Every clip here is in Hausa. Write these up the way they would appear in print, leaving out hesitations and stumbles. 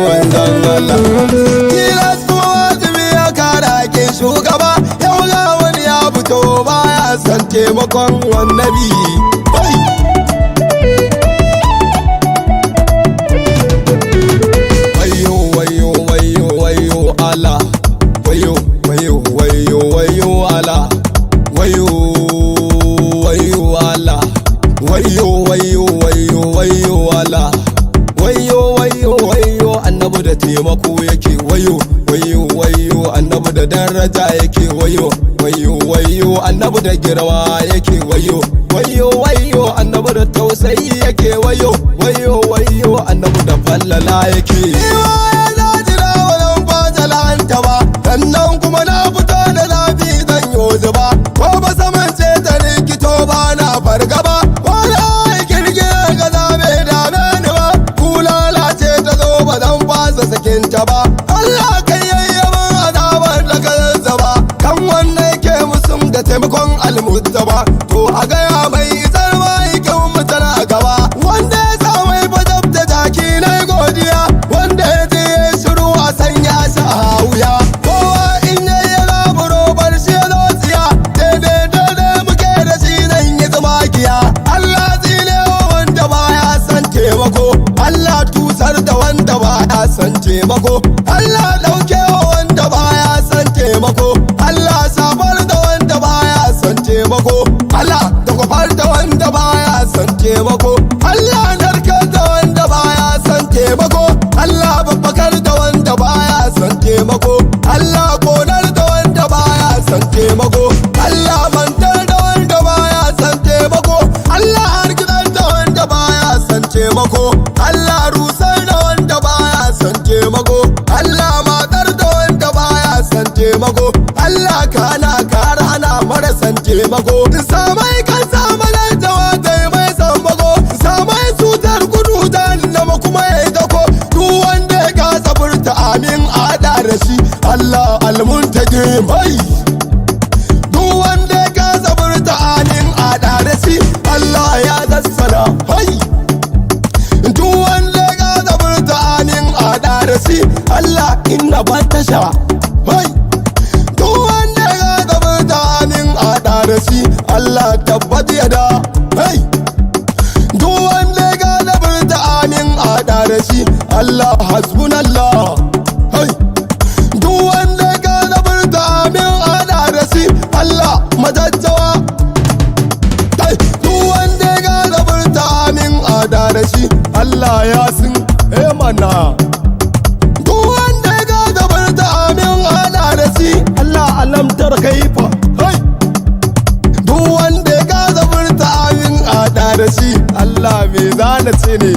Wanzan Allah tilas kuma wajibi ya kare haƙƙin shugaba. Yau ga wani ya fito baya san taimakon annabi. Allah wayo wayo wayo wayo Allah wayo wayo Allah wayo wayo wayo wayo Allah wayo wayo wayo annabi da taimako yake wayo wayo wayo annabi da daraja yake wayo wayo wayo annabi da girma yake wayo wayo wayo annabi da tausayi yake wayo wayo wayo annabi da fallala yake. Sannan kuma na fito da zafi zan yo zuba, ko ba saman ce ta rikito ba na fargaba, ko da kirgin ga zabe dame ni ba, kulala ce ta zo ba zan fasa sakinta ba. Allah kai yayyaban azabar da ka zazzaba, kan wannan ke musum da taimakon almustaba, to a gaya mai isar ma'aikin mutane gaba, wanda ya sa mai fazab da jaki na godiya, wanda ya je shiru a sanya shi a hawuya. Allah tusar da wanda baya san taimako, Allah daukewa wanda baya san taimako, Allah safar da wanda baya san taimako, Allah dagwafar da wanda baya san taimako, Allah narkar da wanda baya san taimako, Allah babbakar da wanda baya san taimako, Allah konar da wanda baya san taimako, Allah mantar da wanda baya san taimako, Allah harkar da wanda baya san taimako, Allah rusar da wanda baya san taimako, Allah matar da wanda baya san taimako, Allah kana karana mara san taimako, samai kan samanar da wata mai sammako, samai cutar gudu da nama kuma ya dako, duk wanda ya kasa furta amin ada da shi, Allah almuntage mai. Duk wanda ya kasa furta amin ada da shi, Allah ya zassara hai. Duk wanda ya kasa furta amin ada da shi, Allah inna ban tasha hai. Duk wanda ya kasa furta amin ada da shi, Allah tabbat yada hai. Duk wanda ya kasa furta amin ada da shi, Allah hasbunallah hai. Duk wanda ya kasa furta amin ada da shi, Allah majajjawa hai. Duk wanda ya kasa furta amin ada da shi, Allah ya sin mana. Duk wanda ya kasa furta amin ada da shi, Allah alamtar kaifa hai. Duk wanda ya kasa furta amin ada da shi, Allah me zana ce ne.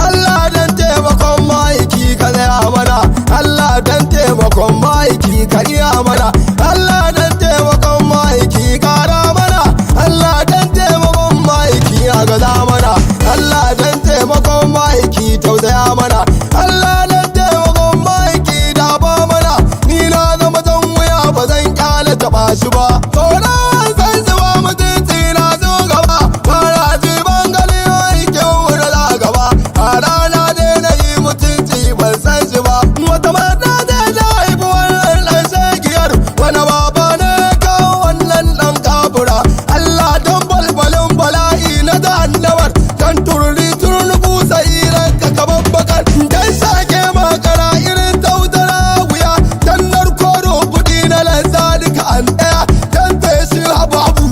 Allah dan taimakon ma'aiki ka tsaya mana, Allah dan taimakon ma'aiki ka iya mana, Allah dan taimakon ma'aiki kara mana, Allah dan taimakon ma'aiki a gaza mana, Allah dan taimakon ma'aiki tausaya mana, Allah dan taimakon ma'aiki dafa mana, ni na zama jan wuya ba zan kyale taɓa shi ba. Tsoron san shi ba mutunci na zo gaba, fara ji ban gani aikin wurin za gaba, a rana dai na yi mutunci ban san shi ba. Wata mata dai na haifi wannan ɗan shagiyar, wani baba ne kawo wannan ɗan kafura, Allah don balbalin bala'i na jahannamar, kan turri turnubu sa'iran ka kaman bakar, dan sake makara irin tautara wuya, dan narkoro kuɗi na lansa duka an ɗaya, dan fesin ababu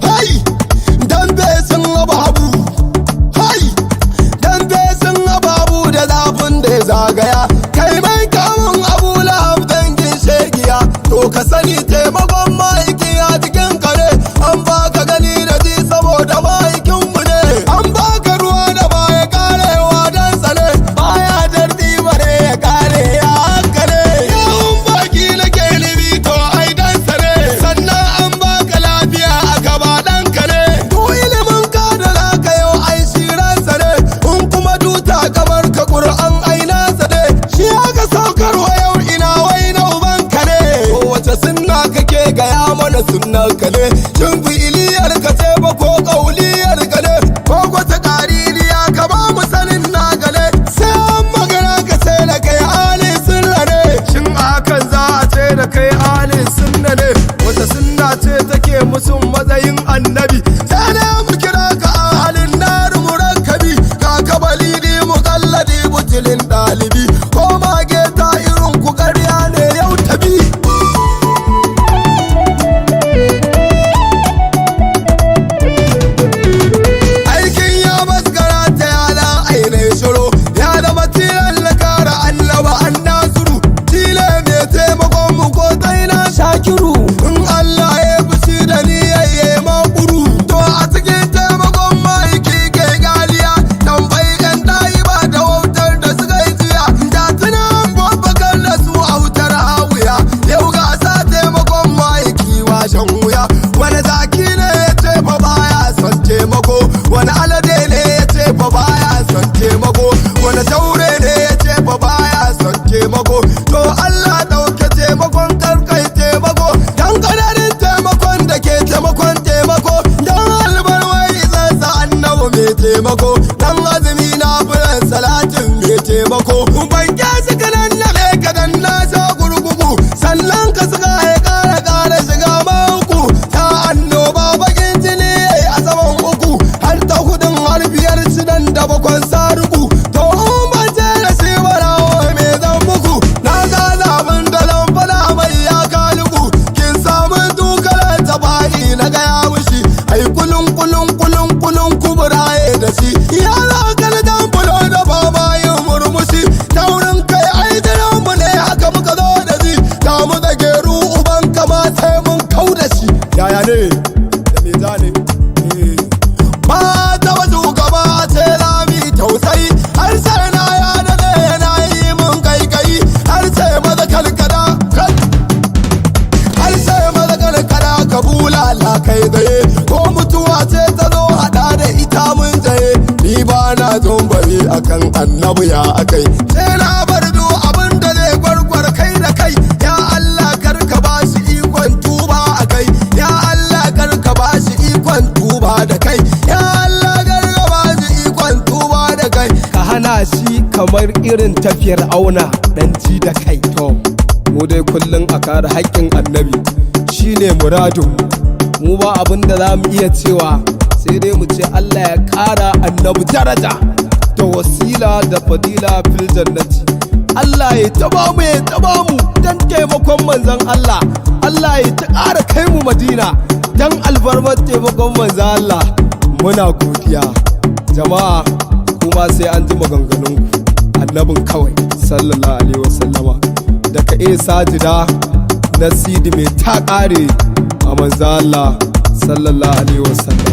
hai, dan fesin ababu hai, dan fesin ababu da zafin da ya zagaya, kai mai kamun abu lahab dangin shegiya, to ka sani taimakon ma'aiki a cikin kare, an baka gani da ji saboda ma'aikinmu ne, an baka ruwa da baya karewa dan sane, baya dardi bare ya kare ya hankale, yawon baki na ke libi to ai dan sane, sannan an baka lafiya a gaba dan kare, to ilimin ka da zaka yau ai shiran sane, in kuma duta kamar ka Qur'an ai nasa ne, shi aka saukarwa yau ina wai na uban ka ne, ko wace sunna kake gaya mana sunnan ka ne, shin fi iliya fi'iliyar ka ce ba ko kauliyar ka ne ko wata ƙaririya ka ba mu sanin naka ne sai an magana ka ce da kai halin sunna ne shin hakan za a ce da kai halin sunna ne wata sunna ce take musun matsayin annabi sai ne mu kira ka a halin naru murakkabi kaka balidi mukalladi butulin ɗalibi ko mage ta irin ku ƙarya ne yau tabi aikin ya maskara ta yana ainihin shiro ya da matilan na kara annaba an nasuru tile mai taimakon mu ko tsaina shakiru in Allah ya fushi da ni yayye makuru to a cikin taimakon ma'aiki ke galiya tambayi yan ɗayi ba da wautar da suka yi jiya da tunan babbakar da su a wutar hawiya yau ga sa taimakon ma'aiki washen wuya wani zaki ne ya ce fa baya son taimako wani alade ne ya ce fa baya son taimako wani taure ne ya ce fa baya son taimako to Allah ɗauke taimakon karkai taimako dan kanarin taimakon da ke taimakon taimako dan albarwai zan sa annabu mai taimako dan azumi na furan salatin mai taimako ban kyasi kanan na ka dan na sa gurgugu sannan ka suka ya ƙara shiga mauku ta annoba bakin jini a saman uku har ta hudun har biyar shidan da bakon saruku to in ban ce da shi barawo me zan muku na gane abin da lamfada mai ya kaluku kin samu dukalar taba'i na gaya mushi ai kulun kuburaye da shi ya zakar dan bulo da baba yin murmushi taurin kai ai jiran mu ne haka muka zo da shi ta mu da geru uban kama sai mun kau da shi yaya ne da me zane ba ta wasu gaba ce lami tausayi har sai na ya dade yana yi mun kai har sai maza kalkada har sai maza kalkada ka bulala kai zaye ko mutuwa ce ta zo hada da ita mun jaye ni ba na zombari akan annabi ya akai sai na bar du abin da zai gwargwar kai da kai ya Allah karka ba shi ikon tuba akai ya Allah karka ba shi ikon tuba da kai ya Allah karka ba shi ikon tuba da kai ka hana shi kamar irin tafiyar auna dan ji da kai to mu dai kullun a kare haƙƙin annabi shine muradun mu ba abin da za mu iya cewa sai dai mu ce Allah ya ƙara annabi daraja da wasila da fadila fil jannati Allah ya taba mu dan taimakon manzon Allah Allah ya ta ƙara kai mu Madina dan albarmar taimakon manzon Allah muna godiya jama'a kuma sai an ji maganganunku annabin kawai sallallahu alaihi wasallama daga sajida na sidi mai ta ƙare a manzon Allah sallallahu alaihi wasallam